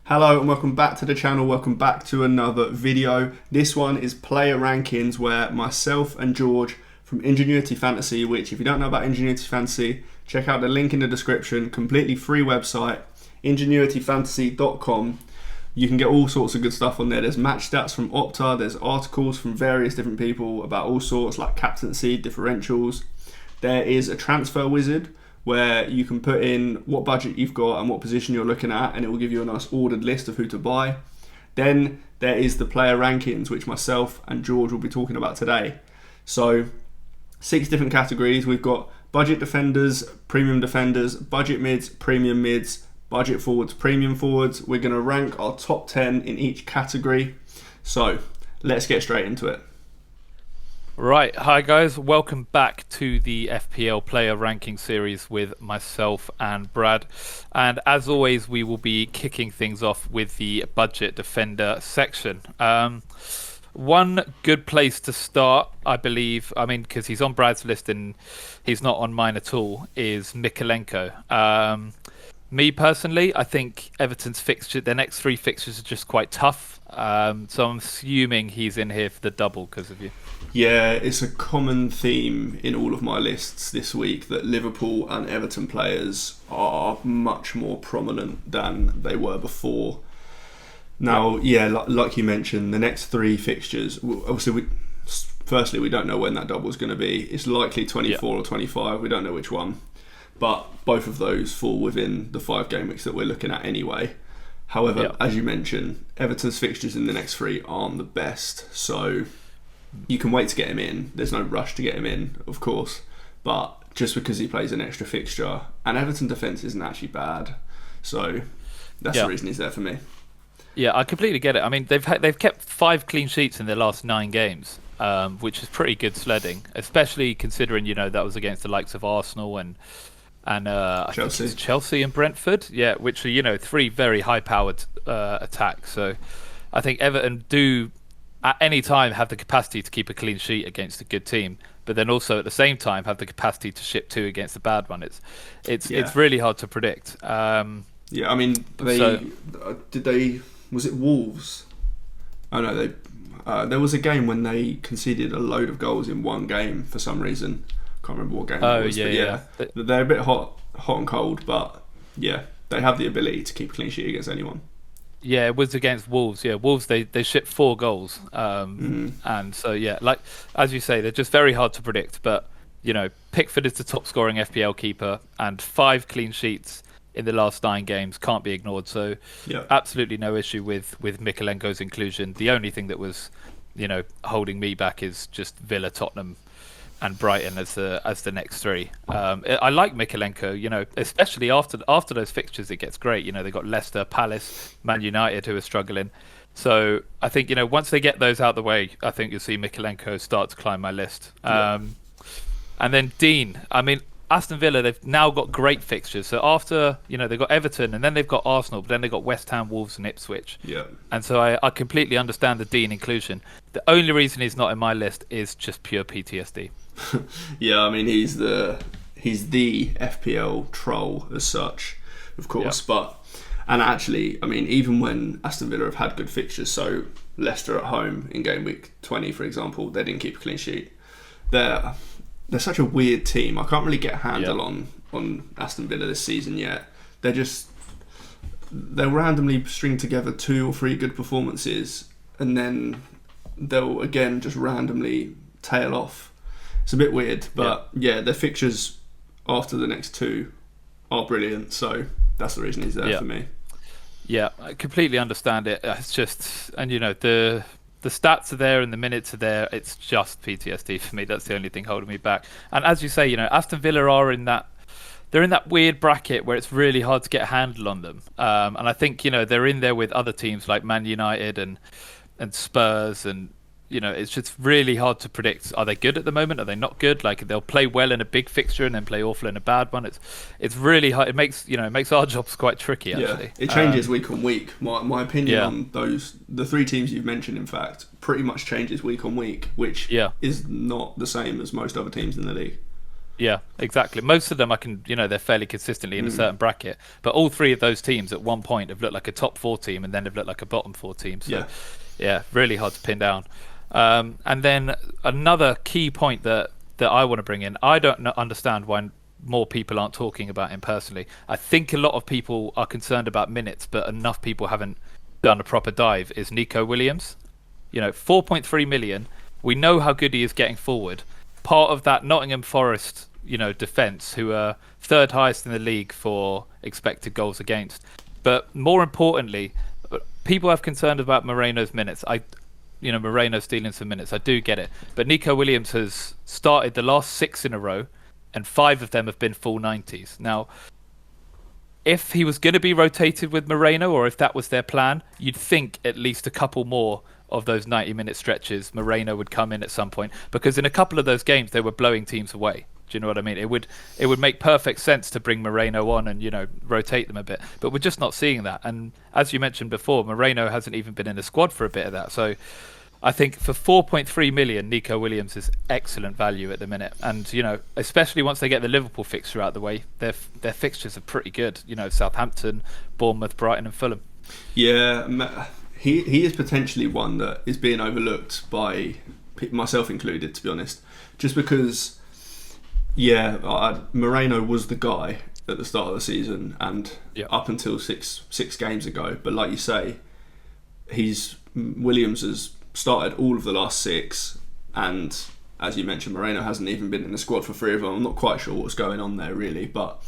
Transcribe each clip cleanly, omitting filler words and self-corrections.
Hello and welcome back to the channel, welcome back to another video. This one is player rankings where myself and George from Ingenuity Fantasy, which if you don't know about Ingenuity Fantasy, check out the link in the description, completely free website, ingenuityfantasy.com. You can get all sorts of good stuff on there. There's match stats from Opta, there's articles from various different people about all sorts like captaincy, differentials. There is a transfer wizard where you can put in what budget you've got and what position you're looking at, and it will give you a nice ordered list of who to buy. Then there is the player rankings, which myself and George will be talking about today. So 6 different categories. We've got budget defenders, budget mids, premium mids, budget forwards, premium forwards. We're going to rank our top 10 in each category. So let's get straight into it. Right, hi guys, welcome back to the FPL player ranking series with myself and Brad. And as always, we will be kicking things off with the budget defender section. One good place to start, I believe, because he's on Brad's list and he's not on mine at all, is Mykolenko. Me personally, I think Everton's fixture, their next 3 fixtures are just quite tough. So I'm assuming he's in here for the double because of you. Yeah, it's a common theme in all of my lists this week that Liverpool and Everton players are much more prominent than they were before. Now, yeah, like you mentioned, the next 3 fixtures, obviously, firstly, we don't know when that double is going to be. It's likely 24 or 25, we don't know which one. But both of those fall within the 5 game weeks that we're looking at anyway. However, as you mentioned, Everton's fixtures in the next 3 aren't the best, so you can wait to get him in. There's no rush to get him in, of course, but just because he plays an extra fixture, and Everton defence isn't actually bad, so that's the reason he's there for me. Yeah, I completely get it. I mean, they've kept 5 clean sheets in their last 9 games, which is pretty good sledding, especially considering that was against the likes of Arsenal and Chelsea. I think Chelsea and Brentford. Yeah, which are 3 very high-powered attacks. So I think Everton do at any time have the capacity to keep a clean sheet against a good team, but then also at the same time have the capacity to ship 2 against a bad one. It's really hard to predict. I mean, was it Wolves? Oh no, there was a game when they conceded a load of goals in one game for some reason. Can't remember what game it was. They're a bit hot and cold, but yeah, they have the ability to keep a clean sheet against anyone. Yeah, it was against Wolves. Yeah, Wolves, they shipped 4 goals. And so, like, as you say, they're just very hard to predict. But, Pickford is the top scoring FPL keeper, and 5 clean sheets in the last 9 games can't be ignored. So, absolutely no issue with Mykolenko's inclusion. The only thing that was, holding me back is just Villa, Tottenham, and Brighton as the next 3. I like Mykolenko, especially after those fixtures. It gets great. They got Leicester, Palace, Man United who are struggling. So I think once they get those out the way, I think you'll see Mykolenko start to climb my list. And then Dean. I mean, Aston Villa, they've now got great fixtures. So after they've got Everton and then they've got Arsenal, but then they've got West Ham, Wolves, and Ipswich. Yeah. And so I completely understand the Dean inclusion. The only reason he's not in my list is just pure PTSD. Yeah, I mean he's the FPL troll as such, of course. But and actually, I mean, even when Aston Villa have had good fixtures, so Leicester at home in game week 20, for example, they didn't keep a clean sheet. They're such a weird team. I can't really get a handle on Aston Villa this season yet. They'll randomly string together 2 or 3 good performances, and then they'll again just randomly tail off. It's a bit weird, but their fixtures after the next 2 are brilliant, so that's the reason he's there for me. Yeah, I completely understand it. It's just, and the stats are there and the minutes are there. It's just PTSD for me. That's the only thing holding me back. And as you say, Aston Villa are they're in that weird bracket where it's really hard to get a handle on them. And I think they're in there with other teams like Man United and Spurs and. It's just really hard to predict. Are they good at the moment? Are they not good? Like they'll play well in a big fixture and then play awful in a bad one. It's really hard. It makes our jobs quite tricky. Actually, it changes week on week. My opinion on the 3 teams you've mentioned, in fact, pretty much changes week on week, which is not the same as most other teams in the league. Yeah, exactly. Most of them they're fairly consistently in a certain bracket, but all three of those teams at one point have looked like a top four team and then have looked like a bottom four team. So, Yeah. yeah, really hard to pin down. And then another key point that I want to bring in, I don't understand why more people aren't talking about him personally. I think a lot of people are concerned about minutes, but enough people haven't done a proper dive, is Nico Williams. 4.3 million. We know how good he is getting forward. Part of that Nottingham Forest, defence, who are third highest in the league for expected goals against. But more importantly, people have concern about Moreno's minutes. Moreno stealing some minutes. I do get it. But Nico Williams has started the last 6 in a row, and 5 of them have been full 90s. Now, if he was going to be rotated with Moreno, or if that was their plan, you'd think at least a couple more of those 90-minute stretches, Moreno would come in at some point, because in a couple of those games they were blowing teams away. Do you know what I mean? It would make perfect sense to bring Moreno on and rotate them a bit, but we're just not seeing that. And as you mentioned before, Moreno hasn't even been in the squad for a bit of that. So I think for 4.3 million, Nico Williams is excellent value at the minute. And especially once they get the Liverpool fixture out of the way, their fixtures are pretty good. Southampton, Bournemouth, Brighton, and Fulham. Yeah. He is potentially one that is being overlooked by myself included, to be honest. Just because, Moreno was the guy at the start of the season and up until six games ago. But like you say, Williams has started all of the last 6, and as you mentioned, Moreno hasn't even been in the squad for 3 of them. I'm not quite sure what's going on there really, but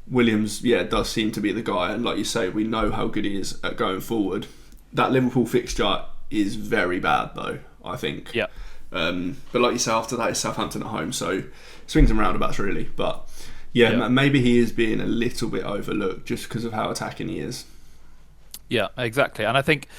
Williams, does seem to be the guy. And like you say, we know how good he is at going forward. That Liverpool fixture is very bad, though, I think. Yeah. But like you say, after that is Southampton at home, so swings and roundabouts, really. But maybe he is being a little bit overlooked just because of how attacking he is. Yeah, exactly. And I think,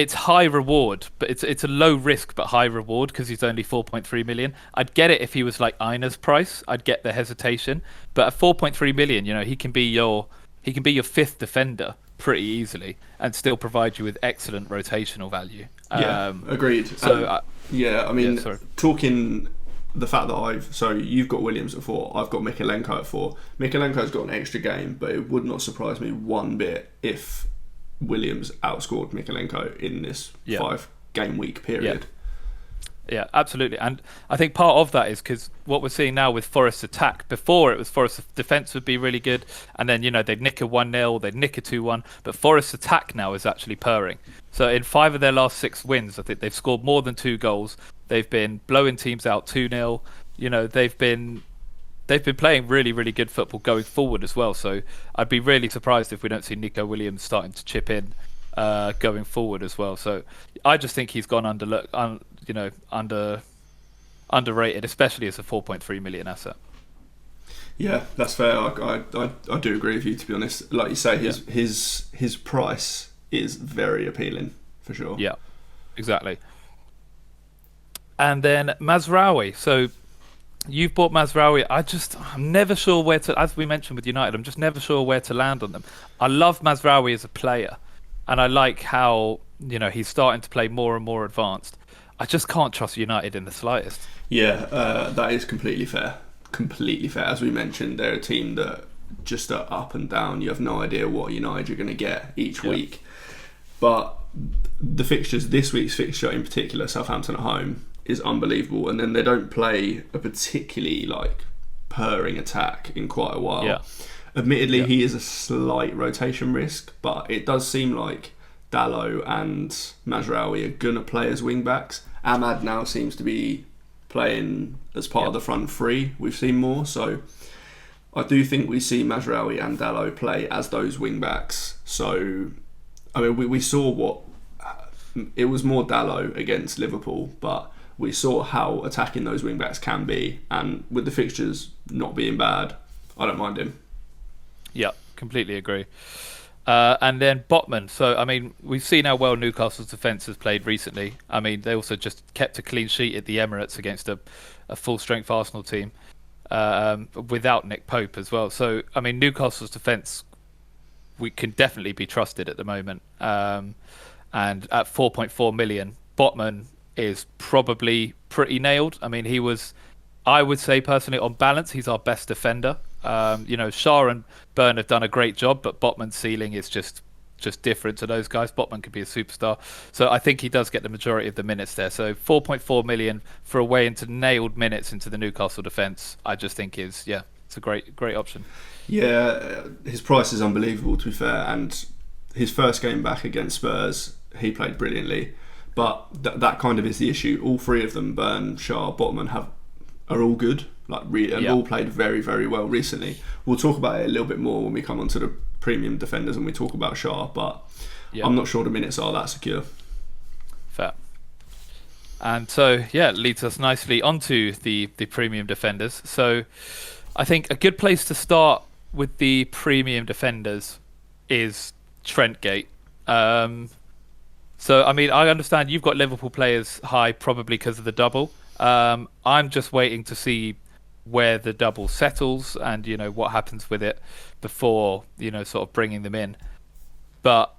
it's high reward, but it's a low risk but high reward because he's only 4.3 million. I'd get it if he was like Ina's price. I'd get the hesitation, but at 4.3 million, he can be your 5th defender pretty easily and still provide you with excellent rotational value. Agreed. So talking the fact that you've got Williams at 4, I've got Mikalenko at 4. Mikalenko's got an extra game, but it would not surprise me one bit if Williams outscored Mikalenko in this 5-game week period. Yeah, absolutely. And I think part of that is because what we're seeing now with Forest's attack, before it was Forest's defence would be really good, and then, they'd nick a 1-0, they'd nick a 2-1, but Forest's attack now is actually purring. So in 5 of their last 6 wins, I think they've scored more than 2 goals. They've been blowing teams out 2-0. They've been playing really, really good football going forward as well. So I'd be really surprised if we don't see Nico Williams starting to chip in going forward as well. So I just think he's gone underrated, especially as a 4.3 million asset. Yeah, that's fair. I do agree with you, to be honest. Like you say, his price is very appealing for sure. Yeah, exactly. And then Mazraoui. So you've bought Mazraoui. I'm never sure where to, as we mentioned with United, I'm just never sure where to land on them. I love Mazraoui as a player, and I like how he's starting to play more and more advanced. I just can't trust United in the slightest. Yeah, that is completely fair. Completely fair. As we mentioned, they're a team that just are up and down. You have no idea what United are going to get each week. But the fixtures, this week's fixture in particular, Southampton at home, is unbelievable. And then they don't play a particularly purring attack in quite a while. Yeah. Admittedly, he is a slight rotation risk, but it does seem like Dalot and Mazraoui are going to play as wing-backs. Ahmad now seems to be playing as part of the front 3. We've seen more, so I do think we see Mazraoui and Dalot play as those wing-backs. So, I mean, we saw it was more Dalot against Liverpool, but we saw how attacking those wing-backs can be, and with the fixtures not being bad, I don't mind him. Yeah, completely agree. And then Botman. So, I mean, we've seen how well Newcastle's defence has played recently. I mean, they also just kept a clean sheet at the Emirates against a full-strength Arsenal team without Nick Pope as well. So, I mean, Newcastle's defence, we can definitely be trusted at the moment. And at 4.4 million, Botman is probably pretty nailed. I mean, I would say personally, on balance, he's our best defender. Shah and Byrne have done a great job, but Botman's ceiling is just different to those guys. Botman could be a superstar. So I think he does get the majority of the minutes there. So 4.4 million for a way into nailed minutes into the Newcastle defence, I just think it's a great option. Yeah, his price is unbelievable, to be fair. And his first game back against Spurs, he played brilliantly. But that kind of is the issue. All three of them, Byrne, Shah, Botman, are all good. All played very, very well recently. We'll talk about it a little bit more when we come onto the premium defenders and we talk about Shah, but I'm not sure the minutes are that secure. Fair. And so, it leads us nicely onto the premium defenders. So I think a good place to start with the premium defenders is Trentgate. So, I mean, I understand you've got Liverpool players high probably because of the double. I'm just waiting to see where the double settles and, what happens with it before, sort of bringing them in. But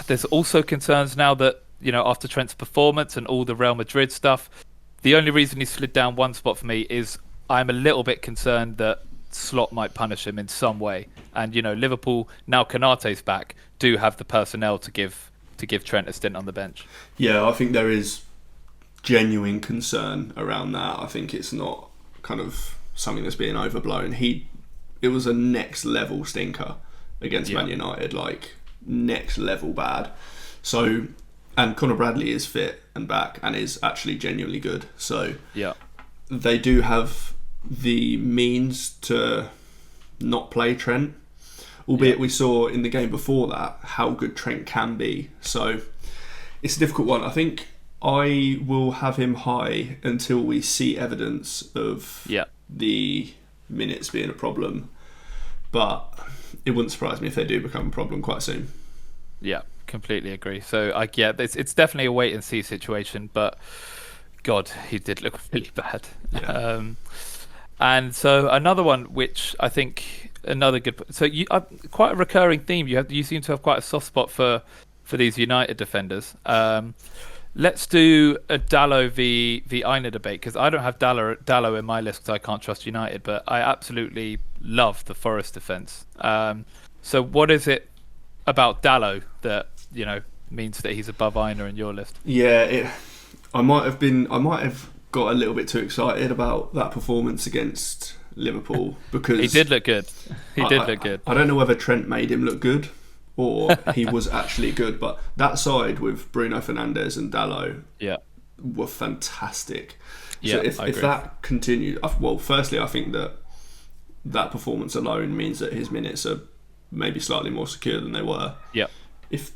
there's also concerns now that, after Trent's performance and all the Real Madrid stuff, the only reason he slid down one spot for me is I'm a little bit concerned that Slot might punish him in some way. And, Liverpool, now Konate's back, do have the personnel to give Trent a stint on the bench. Yeah, I think there is genuine concern around that. I think it's not kind of something that's being overblown. It was a next level stinker against Man United, like next level bad. So, and Conor Bradley is fit and back and is actually genuinely good. So they do have the means to not play Trent, albeit we saw in the game before that how good Trent can be. So it's a difficult one. I think I will have him high until we see evidence of the minutes being a problem. But it wouldn't surprise me if they do become a problem quite soon. Yeah, completely agree. So it's definitely a wait and see situation. But God, he did look really bad. Yeah. And so another one, which I think another good. So you quite a recurring theme. You seem to have quite a soft spot for these United defenders. Let's do a Dalot v Aina debate, because I don't have Dalot in my list because I can't trust United, but I absolutely love the Forest defence. So what is it about Dalot that means that he's above Aina in your list? Yeah, I might have got a little bit too excited about that performance against Liverpool because he did look good. He did look good. I don't know whether Trent made him look good or he was actually good, but that side with Bruno Fernandes and Dalot were fantastic. So if that continued, well, firstly, I think that performance alone means that his minutes are maybe slightly more secure than they were. Yeah. If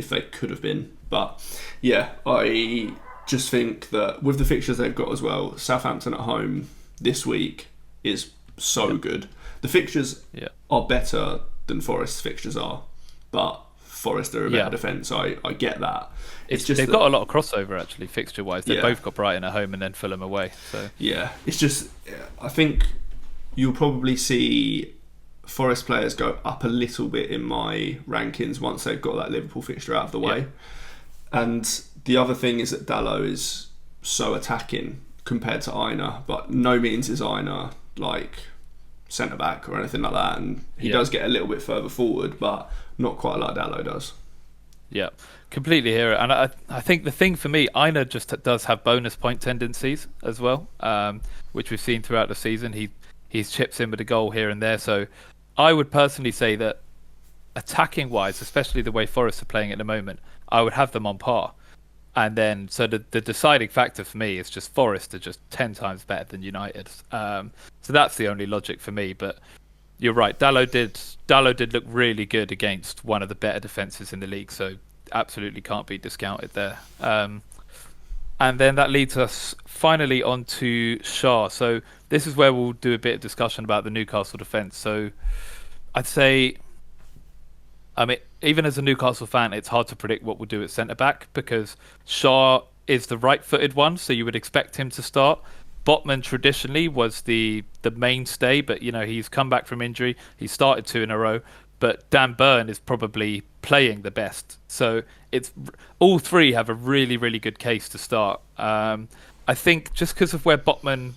they could have been, but I just think that with the fixtures they've got as well, Southampton at home this week is so good. The fixtures are better than Forest's fixtures are, but Forest are a better defence. I get that. It's just they've got a lot of crossover actually, fixture wise. They've both got Brighton at home and then Fulham away. So it's just I think you'll probably see Forest players go up a little bit in my rankings once they've got that Liverpool fixture out of the way. And the other thing is that Dalot is so attacking compared to Aina, but no means is Aina like centre back or anything like that, and he does get a little bit further forward, but not quite like Dalot does. Yeah, completely hear it. And I think the thing for me, Aina just does have bonus point tendencies as well, which we've seen throughout the season. He chips in with a goal here and there. So I would personally say that attacking wise, especially the way Forest are playing at the moment, I would have them on par. And then, so the deciding factor for me is just Forest are just 10 times better than United. So that's the only logic for me. But you're right, Dalot did look really good against one of the better defences in the league. So absolutely can't be discounted there. And then that leads us finally on to Shah. So this is where we'll do a bit of discussion about the Newcastle defence. So I'd say, I mean, even as a Newcastle fan, it's hard to predict what we'll do at centre-back because Shah is the right-footed one, so you would expect him to start. Botman traditionally was the mainstay, but he's come back from injury. He started 2 in a row, but Dan Burn is probably playing the best. So it's all three have a really, really good case to start. I think just because of where Botman,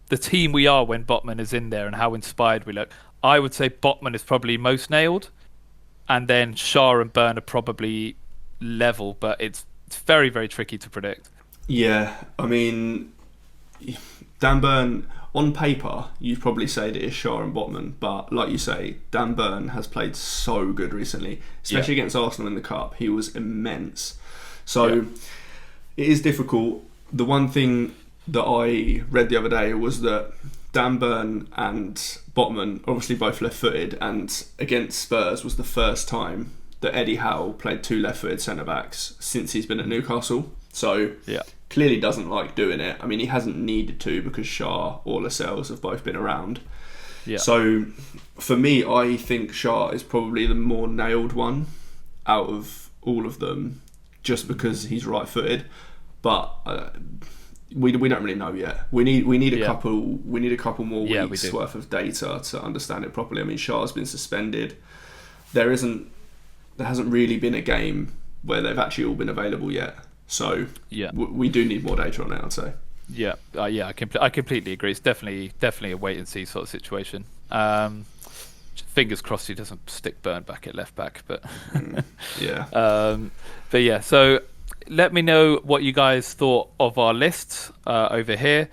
the team we are when Botman is in there and how inspired we look, I would say Botman is probably most nailed, and then Shah and Burn are probably level, but it's very, very tricky to predict. Yeah, I mean, Dan Burn, on paper, you'd probably say that it's Shah and Botman, but like you say, Dan Burn has played so good recently, especially against Arsenal in the Cup. He was immense. So it is difficult. The one thing that I read the other day was that Dan Burn and Botman, obviously both left-footed, and against Spurs was the first time that Eddie Howe played two left-footed centre-backs since he's been at Newcastle. So clearly doesn't like doing it. I mean, he hasn't needed to because Shah or Lascelles have both been around. Yeah. So for me, I think Shah is probably the more nailed one out of all of them, just because he's right-footed. But we don't really know yet. We need a couple more weeks worth of data to understand it properly. I mean, Shah's been suspended. There hasn't really been a game where they've actually all been available yet. So we do need more data on it, I'd say. Yeah, I completely agree. It's definitely a wait and see sort of situation. Fingers crossed he doesn't stick Burn back at left back, but but yeah. So let me know what you guys thought of our lists over here.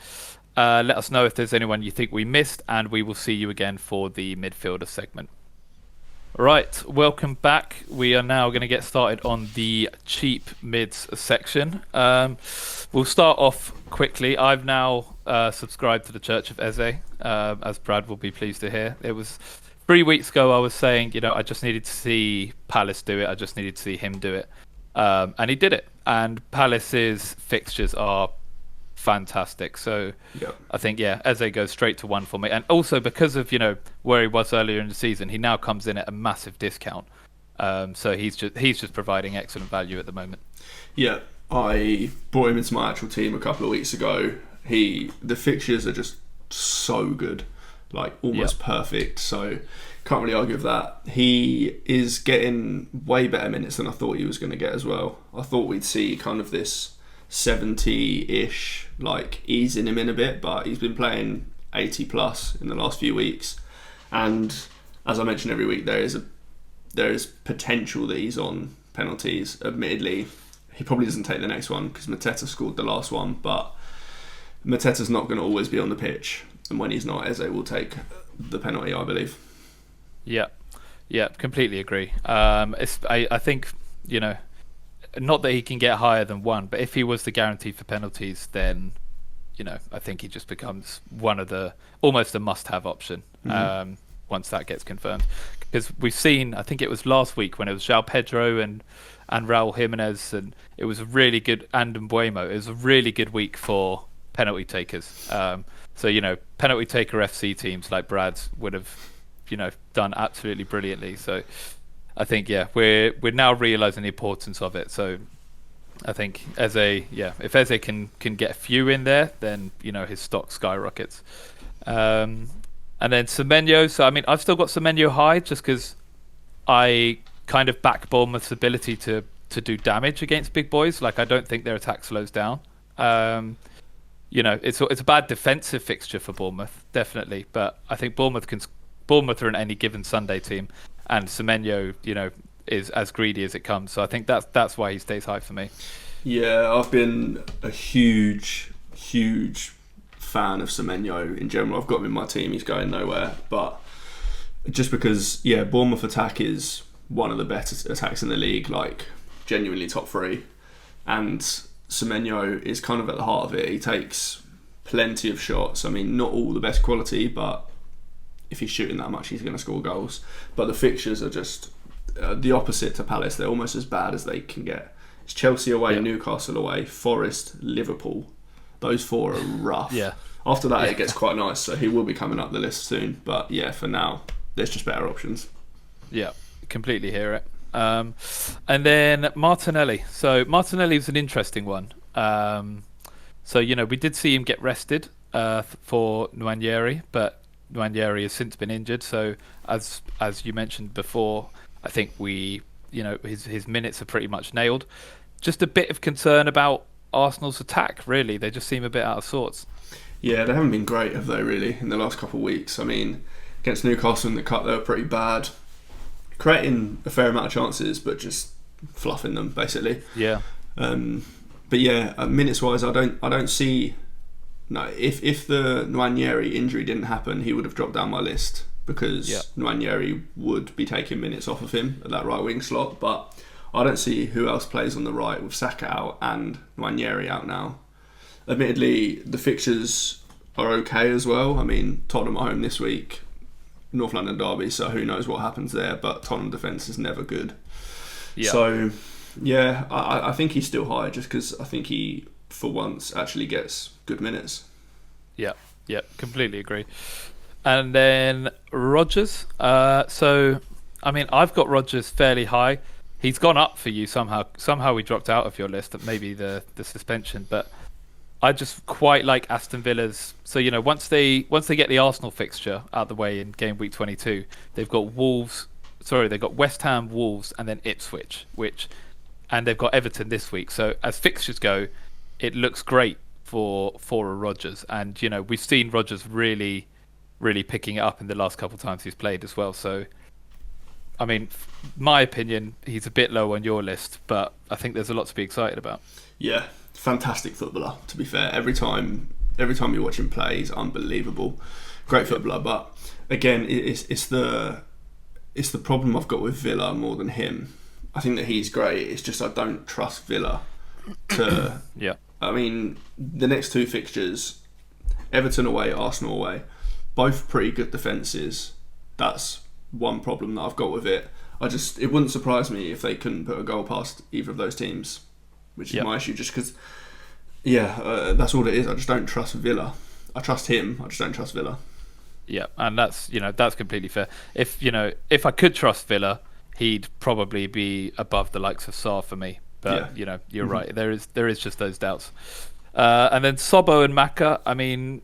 Let us know if there's anyone you think we missed, and we will see you again for the midfielder segment. Right, welcome back. We are now going to get started on the cheap mids section. We'll start off quickly. I've now subscribed to the Church of Eze, as Brad will be pleased to hear. It was 3 weeks ago I was saying, I just needed to see Palace do it. I just needed to see him do it. And he did it. And Palace's fixtures are fantastic. So I think Eze goes straight to one for me, and also because of where he was earlier in the season, he now comes in at a massive discount. So he's just providing excellent value at the moment. Yeah, I brought him into my actual team a couple of weeks ago. The fixtures are just so good, like almost perfect. So can't really argue with that. He is getting way better minutes than I thought he was going to get as well. I thought we'd see kind of this 70-ish, like easing him in a bit, but he's been playing 80 plus in the last few weeks, and as I mention every week, there is potential that he's on penalties. Admittedly, he probably doesn't take the next one because Mateta scored the last one, but Mateta's not going to always be on the pitch, and when he's not, Eze will take the penalty, I believe. Yeah, completely agree. I think not that he can get higher than one, but if he was the guarantee for penalties, then I think he just becomes almost a must-have option once that gets confirmed. Because we've seen, I think it was last week when it was João Pedro and Raul Jimenez, and it was a really good, and Mbuemo. It was a really good week for penalty takers. So penalty taker FC teams like Brad's would have done absolutely brilliantly. So I think we're now realising the importance of it. So I think if Eze can get a few in there, then his stock skyrockets. And then Semenyo. So I mean, I've still got Semenyo high just because I kind of back Bournemouth's ability to do damage against big boys. Like I don't think their attack slows down. It's a bad defensive fixture for Bournemouth, definitely. But I think Bournemouth are an any given Sunday team. And Semenyo, is as greedy as it comes. So I think that's why he stays high for me. Yeah, I've been a huge fan of Semenyo in general. I've got him in my team. He's going nowhere. But just because, Bournemouth attack is one of the better attacks in the league, like genuinely top 3. And Semenyo is kind of at the heart of it. He takes plenty of shots. I mean, not all the best quality, but if he's shooting that much, he's going to score goals. But the fixtures are just the opposite to Palace. They're almost as bad as they can get. It's Chelsea away, Newcastle away, Forest, Liverpool. Those 4 are rough. After that, it gets quite nice. So he will be coming up the list soon. But for now, there's just better options. Yeah, completely hear it. And then Martinelli. So Martinelli was an interesting one. So we did see him get rested for Nwaneri, but Nwaneri has since been injured. So as you mentioned before, I think we his minutes are pretty much nailed. Just a bit of concern about Arsenal's attack, really. They just seem a bit out of sorts. Yeah, they haven't been great, have they, really, in the last couple of weeks? I mean, against Newcastle in the Cup, they were pretty bad. Creating a fair amount of chances, but just fluffing them, basically. Yeah. But yeah, minutes-wise, I don't see... No, if the Nwaneri injury didn't happen, he would have dropped down my list because Nwaneri would be taking minutes off of him at that right wing slot. But I don't see who else plays on the right with Saka out and Nwaneri out now. Admittedly, the fixtures are okay as well. I mean, Tottenham are home this week, North London derby, so who knows what happens there. But Tottenham defence is never good. Yeah. So, yeah, I think he's still high just because I think he, for once, actually gets good minutes. Yeah, completely agree. And then Rodgers. So, I mean, I've got Rodgers fairly high. He's gone up for you somehow. Somehow we dropped out of your list, maybe the suspension. But I just quite like Aston Villa's. So, once they get the Arsenal fixture out of the way in game week 22, they've got they've got West Ham, Wolves, and then Ipswich, and they've got Everton this week. So as fixtures go, it looks great for a Rodgers. And, we've seen Rodgers really, really picking it up in the last couple of times he's played as well. So, I mean, my opinion, he's a bit low on your list, but I think there's a lot to be excited about. Yeah, fantastic footballer, to be fair. Every time you watch him play, he's unbelievable. Great footballer, but again, it's the problem I've got with Villa more than him. I think that he's great. It's just I don't trust Villa to... Yeah. I mean, the next two fixtures, Everton away, Arsenal away, both pretty good defences. That's one problem that I've got with it. It wouldn't surprise me if they couldn't put a goal past either of those teams, which is my issue. Just because, that's all it is. I just don't trust Villa. I trust him. I just don't trust Villa. Yeah, and that's completely fair. If I could trust Villa, he'd probably be above the likes of Sarr for me. But you're right. There is just those doubts. And then Sobbo and Maka. I mean,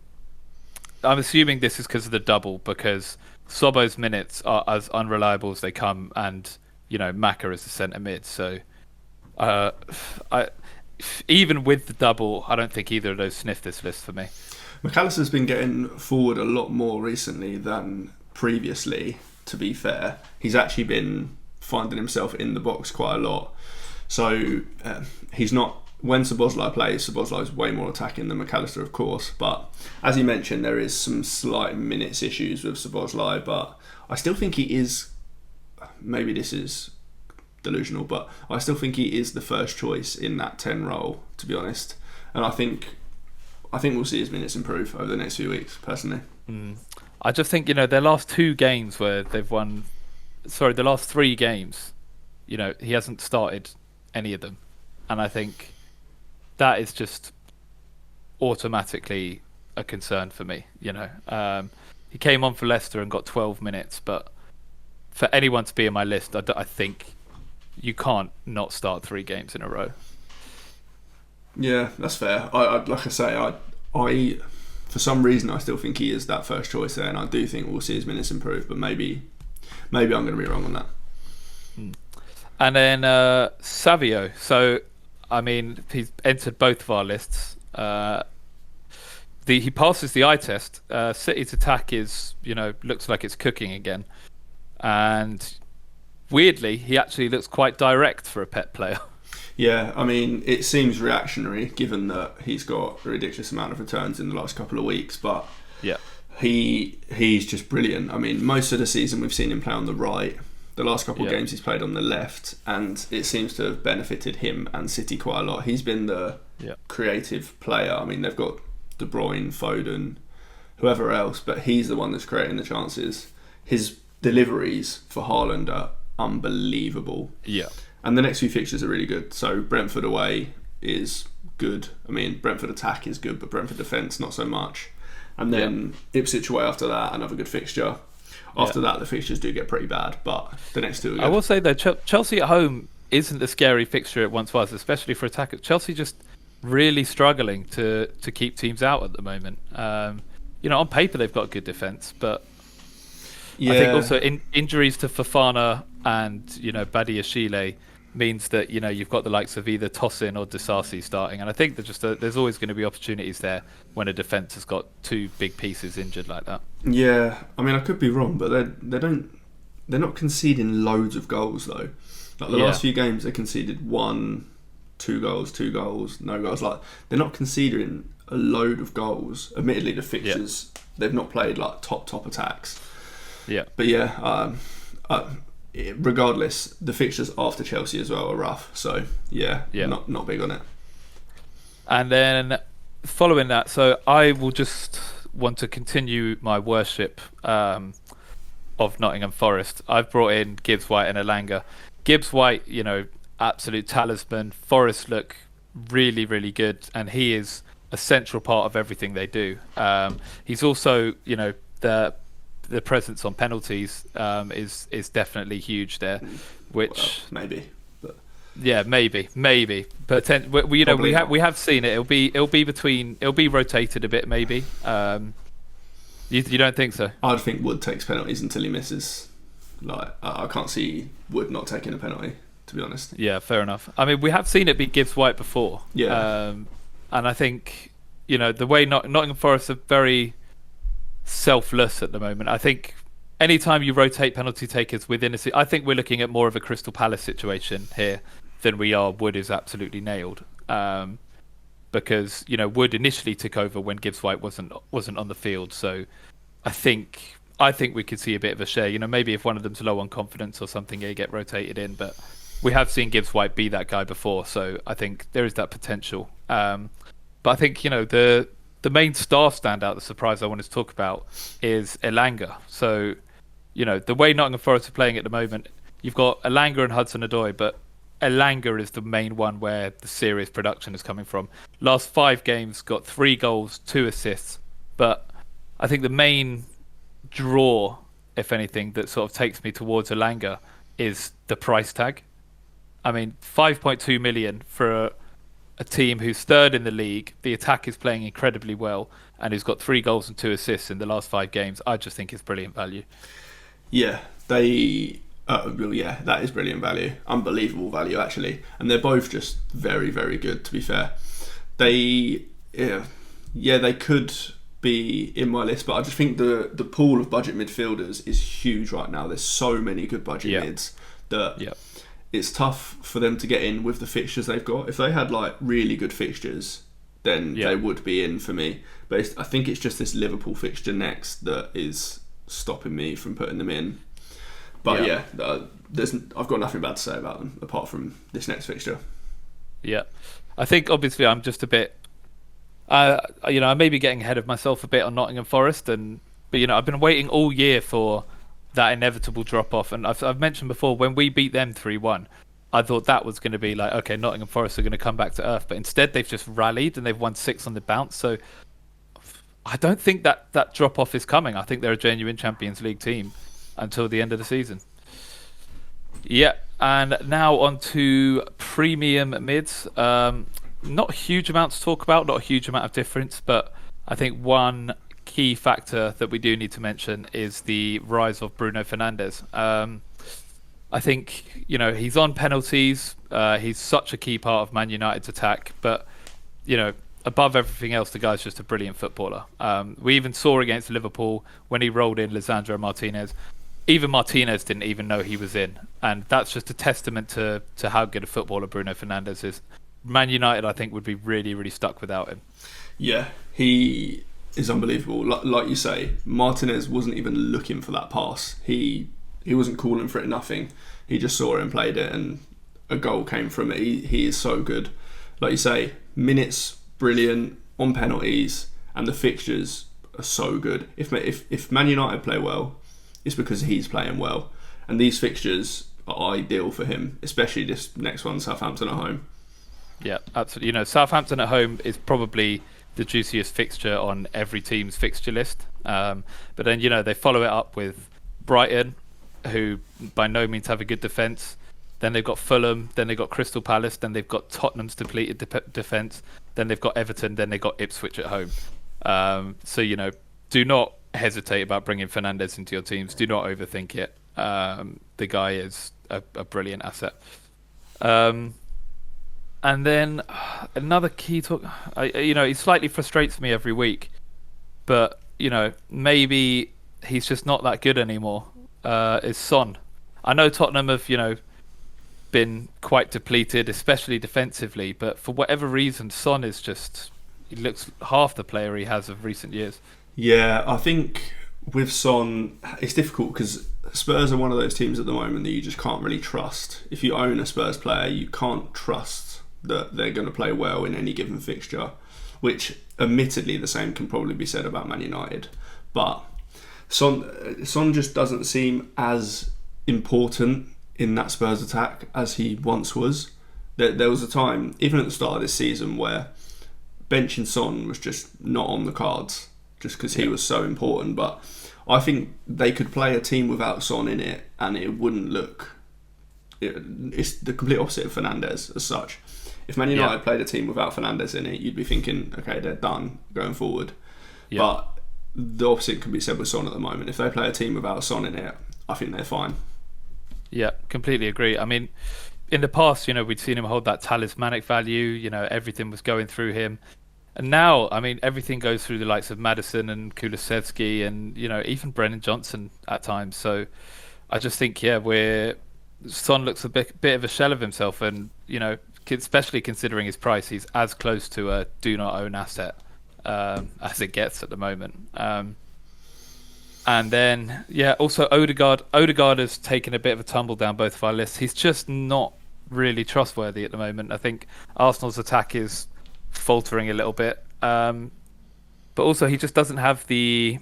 I'm assuming this is because of the double, because Sobbo's minutes are as unreliable as they come, and Maka is the centre mid. So, even with the double, I don't think either of those sniff this list for me. McAllister's been getting forward a lot more recently than previously. To be fair, he's actually been finding himself in the box quite a lot. So he's not. When Szoboszlai plays, Szoboszlai is way more attacking than McAllister, of course. But as you mentioned, there is some slight minutes issues with Szoboszlai. But I still think he is. Maybe this is delusional, but I still think he is the first choice in that 10 role. To be honest, and I think we'll see his minutes improve over the next few weeks. Personally, I just think their last two games where they've won. Sorry, the last three games. He hasn't started any of them, and I think that is just automatically a concern for me. He came on for Leicester and got 12 minutes, but for anyone to be in my list, I think you can't not start 3 games in a row. Yeah, that's fair. I like I say, I for some reason I still think he is that first choice there, and I do think we'll see his minutes improve, but maybe I'm going to be wrong on that. And then Savio. So, I mean, he's entered both of our lists. He passes the eye test. City's attack is, looks like it's cooking again. And weirdly, he actually looks quite direct for a Pep player. Yeah, I mean, it seems reactionary given that he's got a ridiculous amount of returns in the last couple of weeks. But yeah, he's just brilliant. I mean, most of the season we've seen him play on the right. The last couple of games he's played on the left, and it seems to have benefited him and City quite a lot. He's been the creative player. I mean, they've got De Bruyne, Foden, whoever else, but he's the one that's creating the chances. His deliveries for Haaland are unbelievable. Yeah. And the next few fixtures are really good. So Brentford away is good. I mean, Brentford attack is good, but Brentford defence not so much. And then Ipswich away after that, another good fixture. After that, the fixtures do get pretty bad, but the next two are good. I will say, though, Chelsea at home isn't the scary fixture it once was, especially for attackers. Chelsea just really struggling to keep teams out at the moment. On paper, they've got good defence, but I think also injuries to Fofana and Badiashile means that you've got the likes of either Tosin or Disasi starting, and I think there's always going to be opportunities there when a defence has got two big pieces injured like that. Yeah, I mean I could be wrong, but they're not conceding loads of goals though. Like the last few games, they conceded 1, 2 goals, no goals. Like they're not conceding a load of goals. Admittedly, the fixtures they've not played like top attacks. Yeah, but regardless, the fixtures after Chelsea as well are rough. So not big on it. And then following that, so I will just want to continue my worship of Nottingham Forest. I've brought in Gibbs White and Elanga. Gibbs White, absolute talisman. Forest look really, really good, and he is a central part of everything they do. He's also, the presence on penalties is definitely huge there, which maybe. But yeah, maybe, but we have seen it. It'll be rotated a bit, maybe. You don't think so? I'd think Wood takes penalties until he misses. Like I can't see Wood not taking a penalty, to be honest. Yeah, fair enough. I mean, we have seen it be Gibbs White before. Yeah. And I think the way Nottingham Forest are very selfless at the moment. I think anytime you rotate penalty takers within I think we're looking at more of a Crystal Palace situation here than we are Wood is absolutely nailed. Because Wood initially took over when Gibbs White wasn't on the field, so I think we could see a bit of a share. Maybe if one of them's low on confidence or something, they get rotated in. But we have seen Gibbs White be that guy before, so I think there is that potential. But I think the main star standout, the surprise I wanted to talk about, is Elanga. So the way Nottingham Forest are playing at the moment, you've got Elanga and Hudson-Odoi, but Elanga is the main one where the serious production is coming from. Last 5 games, got 3 goals, 2 assists. But I think the main draw, if anything, that sort of takes me towards Elanga is the price tag. I mean, 5.2 million for a team who's third in the league. The attack is playing incredibly well, and who's got 3 goals and 2 assists in the last 5 games. I just think it's brilliant value. Yeah, that is brilliant value. Unbelievable value, actually. And they're both just very, very good, to be fair. They could be in my list, but I just think the pool of budget midfielders is huge right now. There's so many good budget mids that it's tough for them to get in with the fixtures they've got. If they had like really good fixtures, then they would be in for me. But I think it's just this Liverpool fixture next that is stopping me from putting them in. But I've got nothing bad to say about them apart from this next fixture. Yeah, I think obviously I'm just a bit, I may be getting ahead of myself a bit on Nottingham Forest, but I've been waiting all year for that inevitable drop off, and I've mentioned before when we beat them 3-1, I thought that was going to be like, okay, Nottingham Forest are going to come back to earth, but instead they've just rallied and they've won 6 on the bounce. So I don't think that drop off is coming. I think they're a genuine Champions League team until the end of the season. Yeah, and now on to premium mids. Not a huge amount to talk about, not a huge amount of difference, but I think one key factor that we do need to mention is the rise of Bruno Fernandes. I think, he's on penalties. He's such a key part of Man United's attack, but, above everything else, the guy's just a brilliant footballer. We even saw against Liverpool when he rolled in Lisandro Martinez. Even Martinez didn't even know he was in, and that's just a testament to how good a footballer Bruno Fernandes is. Man United, I think, would be really, really stuck without him. Yeah, he is unbelievable. Like you say, Martinez wasn't even looking for that pass. He wasn't calling for it, nothing. He just saw it and played it, and a goal came from it. He is so good. Like you say, minutes, brilliant, on penalties, and the fixtures are so good. If Man United play well, it's because he's playing well. And these fixtures are ideal for him, especially this next one, Southampton at home. Yeah, absolutely. Southampton at home is probably the juiciest fixture on every team's fixture list. But then, they follow it up with Brighton, who by no means have a good defence. Then they've got Fulham, then they've got Crystal Palace, then they've got Tottenham's depleted defence, then they've got Everton, then they've got Ipswich at home. So, do not hesitate about bringing Fernandes into your teams. Do not overthink it. The guy is a brilliant asset. And then another key talk, he slightly frustrates me every week, but maybe he's just not that good anymore. Is Son? I know Tottenham have been quite depleted, especially defensively, but for whatever reason, Son is he looks half the player he has of recent years. Yeah, I think with Son, it's difficult because Spurs are one of those teams at the moment that you just can't really trust. If you own a Spurs player, you can't trust that they're going to play well in any given fixture, which admittedly the same can probably be said about Man United. But Son just doesn't seem as important in that Spurs attack as he once was. There was a time, even at the start of this season, where benching Son was just not on the cards, just because he was so important. But I think they could play a team without Son in it, and it wouldn't look. It's the complete opposite of Fernandes as such. If Man United played a team without Fernandes in it, you'd be thinking, okay, they're done going forward. Yeah. But the opposite can be said with Son at the moment. If they play a team without Son in it, I think they're fine. Yeah, completely agree. I mean, in the past, we'd seen him hold that talismanic value. Everything was going through him. And now, I mean, everything goes through the likes of Maddison and Kulusevski and, even Brennan Johnson at times. So I just think, Son looks a bit of a shell of himself. And, especially considering his price, he's as close to a do not own asset as it gets at the moment. And then, also Odegaard. Odegaard has taken a bit of a tumble down both of our lists. He's just not really trustworthy at the moment. I think Arsenal's attack is faltering a little bit. But also, he just doesn't have the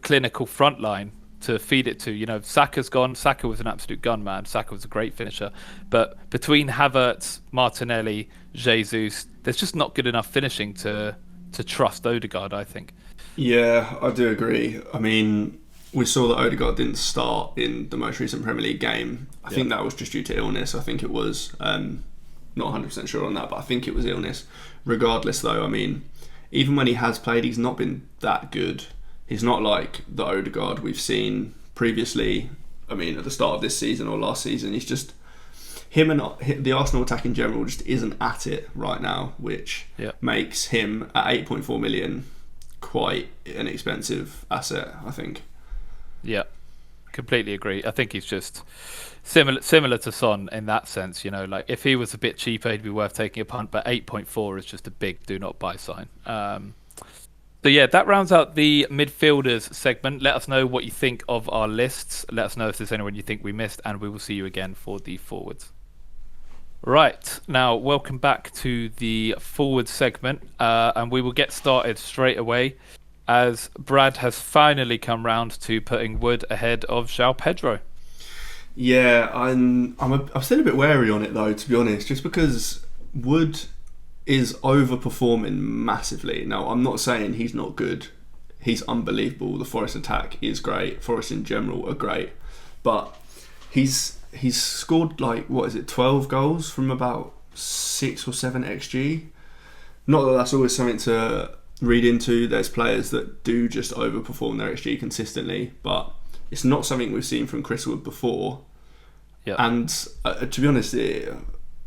clinical front line to feed it to. Saka's gone. Saka was an absolute gunman. Saka was a great finisher. But between Havertz, Martinelli, Jesus, there's just not good enough finishing to trust Odegaard, I think. Yeah, I do agree. I mean, we saw that Odegaard didn't start in the most recent Premier League game. I think that was just due to illness. I think it was. Not 100% sure on that, but I think it was illness. Regardless, though, I mean, even when he has played, he's not been that good. He's not like the Odegaard we've seen previously. I mean, at the start of this season or last season, he's just... the Arsenal attack in general just isn't at it right now, which makes him at 8.4 million quite an expensive asset, I think. Yeah, completely agree. I think he's just similar to Son in that sense. Like if he was a bit cheaper, he'd be worth taking a punt, but 8.4 is just a big do not buy sign. So that rounds out the midfielders segment. Let us know what you think of our lists. Let us know if there's anyone you think we missed, and we will see you again for the forwards. Right, now welcome back to the forward segment, and we will get started straight away as Brad has finally come round to putting Wood ahead of João Pedro. Yeah, I'm still a bit wary on it though, to be honest, just because Wood is overperforming massively. Now, I'm not saying he's not good. He's unbelievable. The Forest attack is great. Forest in general are great, but he's scored 12 goals from about 6 or 7 XG. Not that that's always something to read into. There's players that do just overperform their XG consistently, but it's not something we've seen from Chris Wood before. Yep. And to be honest,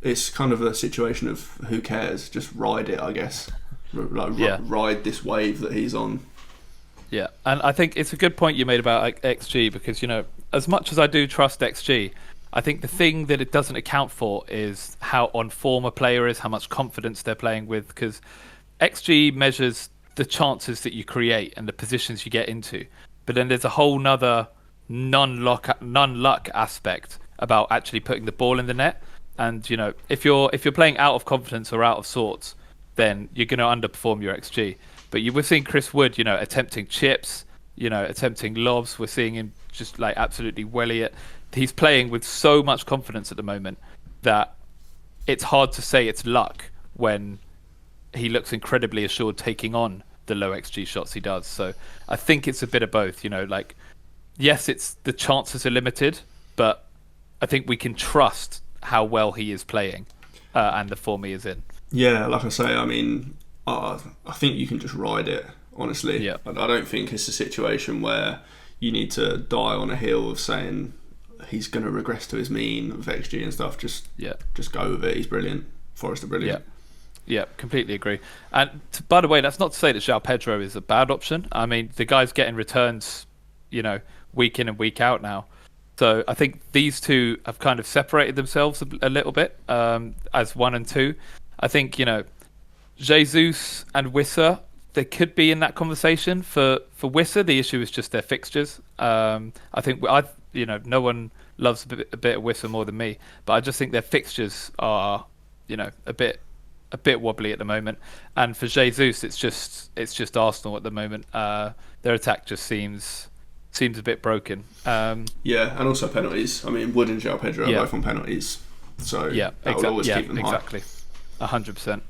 it's kind of a situation of who cares, just ride it, I guess. Ride this wave that he's on. Yeah, and I think it's a good point you made about XG, because as much as I do trust XG, I think the thing that it doesn't account for is how on form a player is, how much confidence they're playing with, because XG measures the chances that you create and the positions you get into, but then there's a whole nother non-luck aspect about actually putting the ball in the net. And if you're playing out of confidence or out of sorts, then you're going to underperform your XG. But we're seeing Chris Wood, attempting chips, attempting lobs. We're seeing him just absolutely welly it. He's playing with so much confidence at the moment that it's hard to say it's luck when he looks incredibly assured taking on the low XG shots he does. So I think it's a bit of both. Yes, it's the chances are limited, but I think we can trust how well he is playing and the form he is in. Yeah, like I say, I mean, I think you can just ride it honestly. Yeah. I don't think it's a situation where you need to die on a hill of saying he's going to regress to his mean of XG and stuff. Just go with it. He's brilliant. Forest are brilliant. Yeah, completely agree. And by the way, that's not to say that João Pedro is a bad option. I mean, the guy's getting returns, week in and week out now. So I think these two have kind of separated themselves a little bit as 1 and 2. I think, Jesus and Wissa, they could be in that conversation. For Wissa, the issue is just their fixtures. I think no one loves a bit of Wissa more than me, but I just think their fixtures are, a bit wobbly at the moment. And for Jesus, it's just Arsenal at the moment. Their attack just seems a bit broken. And also penalties. I mean, Wood and João Pedro are both on penalties, so that will always keep them high. Exactly, 100%.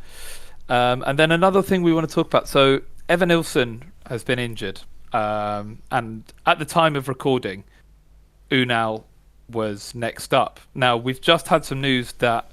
And then another thing we want to talk about. So Evan Nilsson has been injured, and at the time of recording, Unal was next up. Now we've just had some news that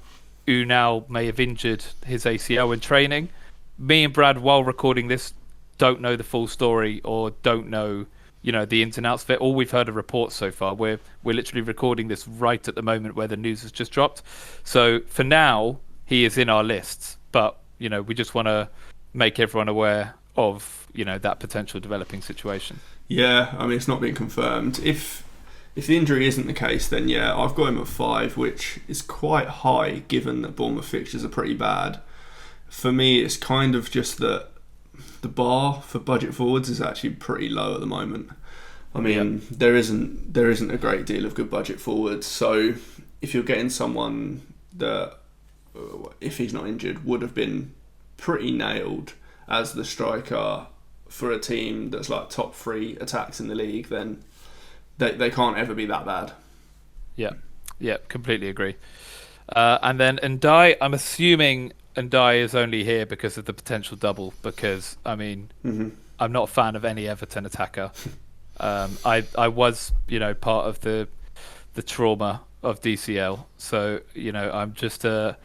Unal may have injured his ACL in training. Me and Brad, while recording this, don't know the full story or don't know, the ins and outs of it. All we've heard are reports so far. We're literally recording this right at the moment where the news has just dropped. So for now, he is in our lists, but we just want to make everyone aware of that potential developing situation. Yeah, I mean, it's not been confirmed. If the injury isn't the case, then I've got him at 5, which is quite high given that Bournemouth fixtures are pretty bad. For me, it's kind of just that the bar for budget forwards is actually pretty low at the moment. I mean, there isn't a great deal of good budget forwards. So if you're getting someone that, if he's not injured, would have been pretty nailed as the striker for a team that's like top 3 attacks in the league, then they can't ever be that bad. Yeah, completely agree. And then Ndai, I'm assuming Ndai is only here because of the potential double, because, I mean, I'm not a fan of any Everton attacker. I was, part of the trauma of DCL, so, I'm just a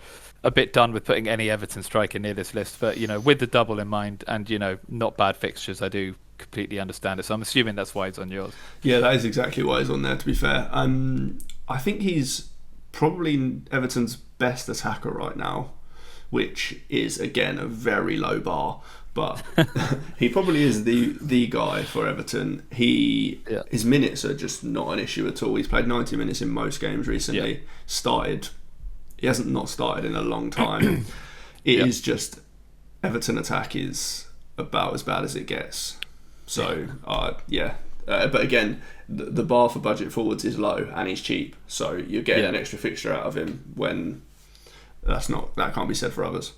bit done with putting any Everton striker near this list. But, with the double in mind and, not bad fixtures, I do completely understand it. So I'm assuming that's why it's on yours. Yeah, that is exactly why he's on there, to be fair. I think he's probably Everton's best attacker right now, which is, again, a very low bar. But he probably is the guy for Everton. His minutes are just not an issue at all. He's played 90 minutes in most games recently. He hasn't not started in a long time. It is just Everton attack is about as bad as it gets. So, but again, the bar for budget forwards is low and he's cheap. So you're getting an extra fixture out of him when that can't be said for others.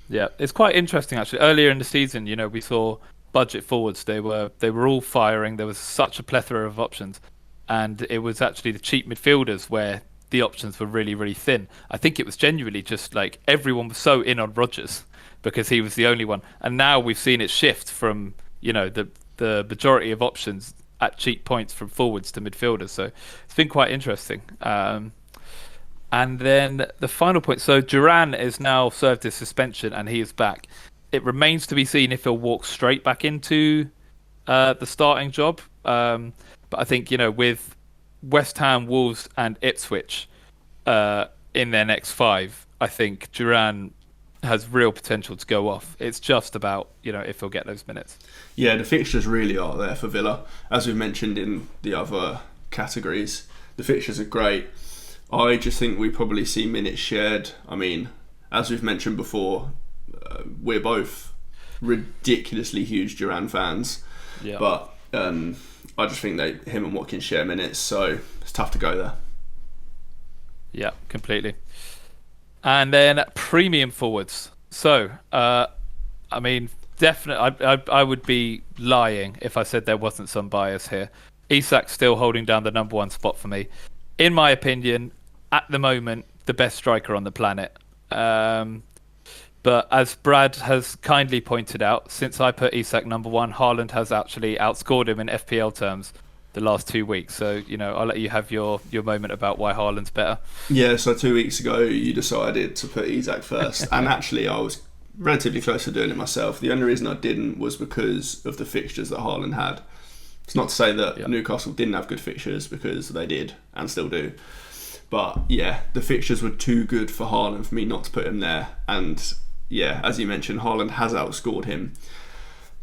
Yeah, it's quite interesting actually. Earlier in the season, we saw budget forwards. They were all firing. There was such a plethora of options, and it was actually the cheap midfielders where the options were really, really thin. I think it was genuinely just like everyone was so in on Rodgers because he was the only one. And now we've seen it shift from the majority of options at cheap points from forwards to midfielders. So it's been quite interesting. And then the final point. So Duran is now served his suspension and he is back. It remains to be seen if he'll walk straight back into the starting job. But I think, with West Ham, Wolves and Ipswich in their next 5, I think Duran has real potential to go off. It's just about, if he'll get those minutes. Yeah, the fixtures really are there for Villa. As we've mentioned in the other categories, the fixtures are great. I just think we probably see minutes shared. I mean, as we've mentioned before, we're both ridiculously huge Duran fans. Yeah. But I just think him and Watkins share minutes, so it's tough to go there. Yeah, completely. And then premium forwards. So, I mean, definitely, I would be lying if I said there wasn't some bias here. Isak's still holding down the number 1 spot for me. In my opinion, at the moment, the best striker on the planet. But as Brad has kindly pointed out, since I put Isak number 1, Haaland has actually outscored him in FPL terms the last 2 weeks. So, I'll let you have your moment about why Haaland's better. Yeah, so 2 weeks ago, you decided to put Isak first. And actually, I was relatively close to doing it myself. The only reason I didn't was because of the fixtures that Haaland had. It's not to say that Newcastle didn't have good fixtures, because they did and still do. But yeah, the fixtures were too good for Haaland for me not to put him there. And yeah, as you mentioned, Haaland has outscored him.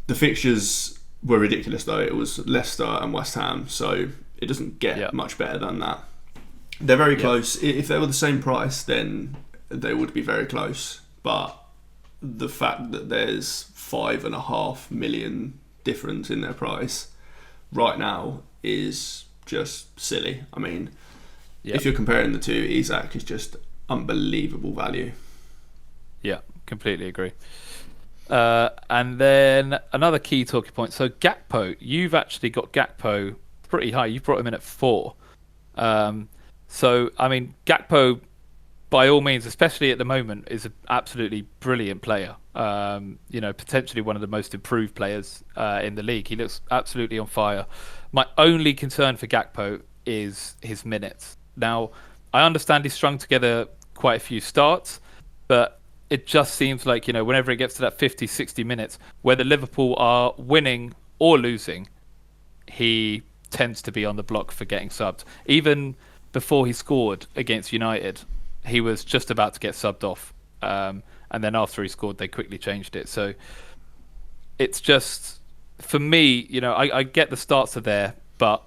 The fixtures were ridiculous though. It was Leicester and West Ham, so it doesn't get much better than that. They're very close. If they were the same price, then they would be very close. But the fact that there's 5.5 million difference in their price right now is just silly. I mean, if you're comparing the two, Isak is just unbelievable value. Yeah, completely agree. And then another key talking point. So Gakpo, you've actually got Gakpo pretty high. You've brought him in at 4. So, I mean, Gakpo, by all means, especially at the moment, is an absolutely brilliant player. Potentially one of the most improved players in the league. He looks absolutely on fire. My only concern for Gakpo is his minutes. Now, I understand he's strung together quite a few starts, but it just seems like, whenever it gets to that 50, 60 minutes, whether Liverpool are winning or losing, he tends to be on the block for getting subbed. Even before he scored against United, he was just about to get subbed off. And then after he scored, they quickly changed it. So it's just, for me, I get the starts are there, but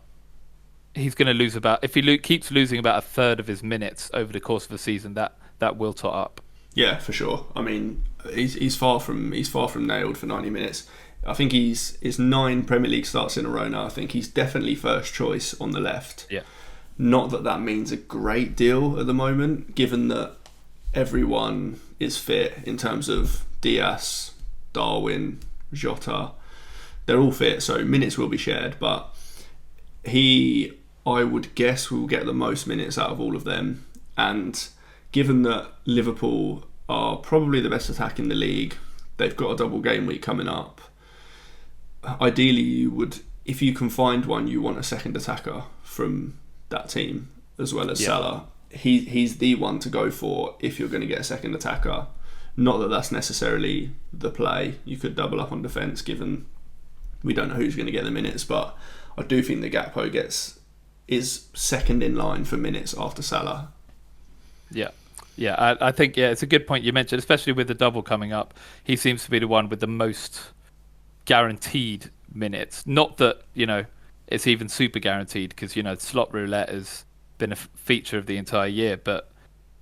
he's going to lose if he keeps losing about a third of his minutes over the course of the season, that will tot up. Yeah, for sure. I mean, he's far from nailed for 90 minutes. I think it's 9 Premier League starts in a row now. I think he's definitely first choice on the left. Yeah. Not that means a great deal at the moment, given that everyone is fit in terms of Diaz, Darwin, Jota. They're all fit, so minutes will be shared. But I would guess, will get the most minutes out of all of them. And given that Liverpool are probably the best attack in the league, they've got a double game week coming up. Ideally, you would, if you can find one, you want a second attacker from that team as well as Salah. He's the one to go for if you're going to get a second attacker. Not that that's necessarily the play. You could double up on defence, given we don't know who's going to get the minutes, but I do think that Gakpo is second in line for minutes after Salah. I think it's a good point you mentioned, especially with the double coming up. He seems to be the one with the most guaranteed minutes. Not that it's even super guaranteed, because slot roulette has been a feature of the entire year. But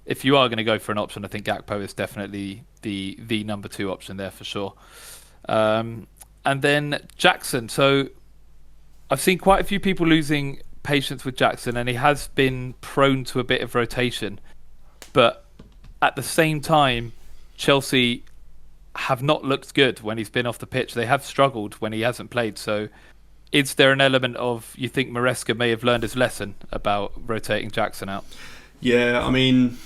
if you are going to go for an option, I think Gakpo is definitely the number 2 option there for sure. And then Jackson. So I've seen quite a few people losing patience with Jackson, and he has been prone to a bit of rotation. But at the same time, Chelsea have not looked good when he's been off the pitch. They have struggled when he hasn't played. So is there an element of, you think Maresca may have learned his lesson about rotating Jackson out? Yeah, I mean,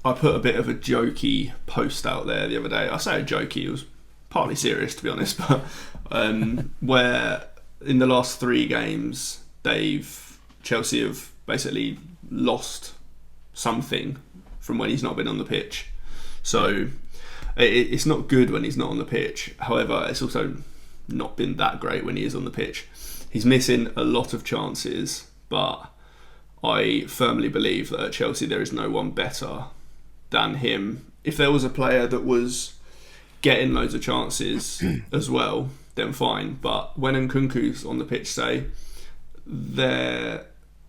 I put a bit of a jokey post out there the other day. I say jokey, it was partly serious to be honest, but where in the last 3 games, Chelsea have basically lost something from when he's not been on the pitch. So it's not good when he's not on the pitch. However, it's also not been that great when he is on the pitch. He's missing a lot of chances, but I firmly believe that at Chelsea there is no one better than him. If there was a player that was getting loads of chances as well, then fine. But when Nkunku's on the pitch, say,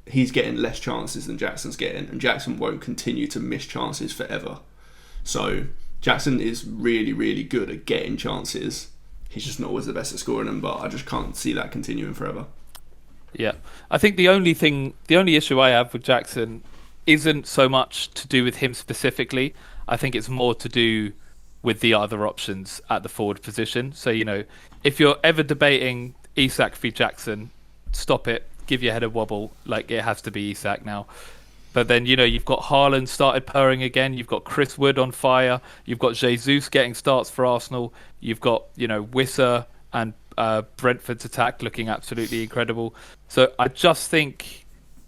he's getting less chances than Jackson's getting, and Jackson won't continue to miss chances forever. So Jackson is really, really good at getting chances. He's just not always the best at scoring them, but I just can't see that continuing forever. Yeah, I think the only issue I have with Jackson isn't so much to do with him specifically. I think it's more to do with the other options at the forward position. So, if you're ever debating Isak v Jackson, stop it, give your head a wobble. Like, it has to be Isak now. But then, you've got Haaland started purring again. You've got Chris Wood on fire. You've got Jesus getting starts for Arsenal. You've got, Wissa and Brentford's attack looking absolutely incredible. So I just think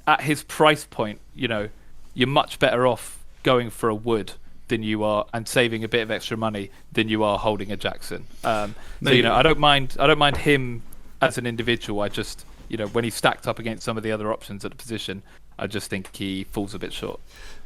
at his price point, you're much better off going for a Wood than you are, and saving a bit of extra money than you are holding a Jackson. So I don't mind him as an individual. I just, when he's stacked up against some of the other options at the position, I just think he falls a bit short.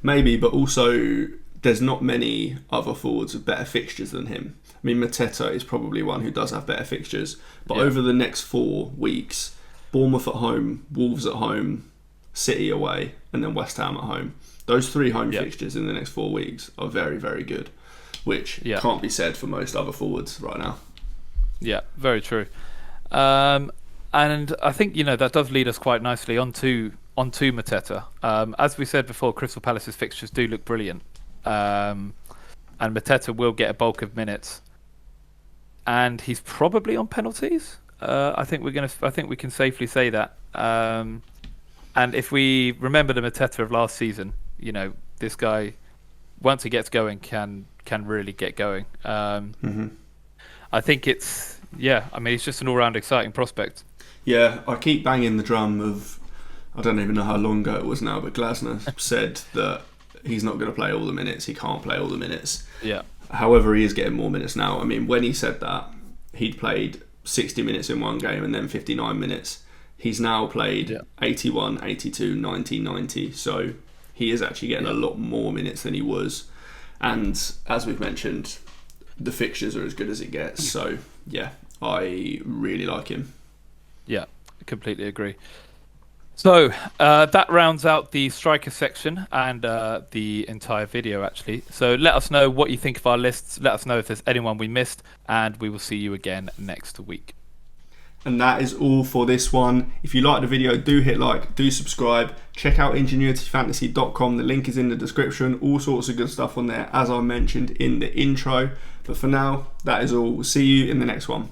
Maybe, but also there's not many other forwards with better fixtures than him. I mean, Mateta is probably one who does have better fixtures, but over the next 4 weeks, Bournemouth at home, Wolves at home, City away, and then West Ham at home. Those 3 home fixtures in the next 4 weeks are very, very good, which can't be said for most other forwards right now. Yeah, very true. And I think, that does lead us quite nicely onto Mateta. As we said before, Crystal Palace's fixtures do look brilliant. And Mateta will get a bulk of minutes. And he's probably on penalties. I think we can safely say that. And if we remember the Mateta of last season, this guy, once he gets going, can really get going. I think he's just an all-round exciting prospect. Yeah, I keep banging the drum of, I don't even know how long ago it was now, but Glasner said that he's not going to play all the minutes. He can't play all the minutes. Yeah. However, he is getting more minutes now. I mean, when he said that, he'd played 60 minutes in one game and then 59 minutes. He's now played 81, 82, 90, 90. So he is actually getting a lot more minutes than he was. And as we've mentioned, the fixtures are as good as it gets. So, yeah, I really like him. Yeah, I completely agree. So that rounds out the striker section and the entire video, actually. So let us know what you think of our lists. Let us know if there's anyone we missed, and we will see you again next week. And that is all for this one. If you like the video, do hit like, do subscribe. Check out ingenuityfantasy.com. The link is in the description. All sorts of good stuff on there, as I mentioned in the intro. But for now, that is all. We'll see you in the next one.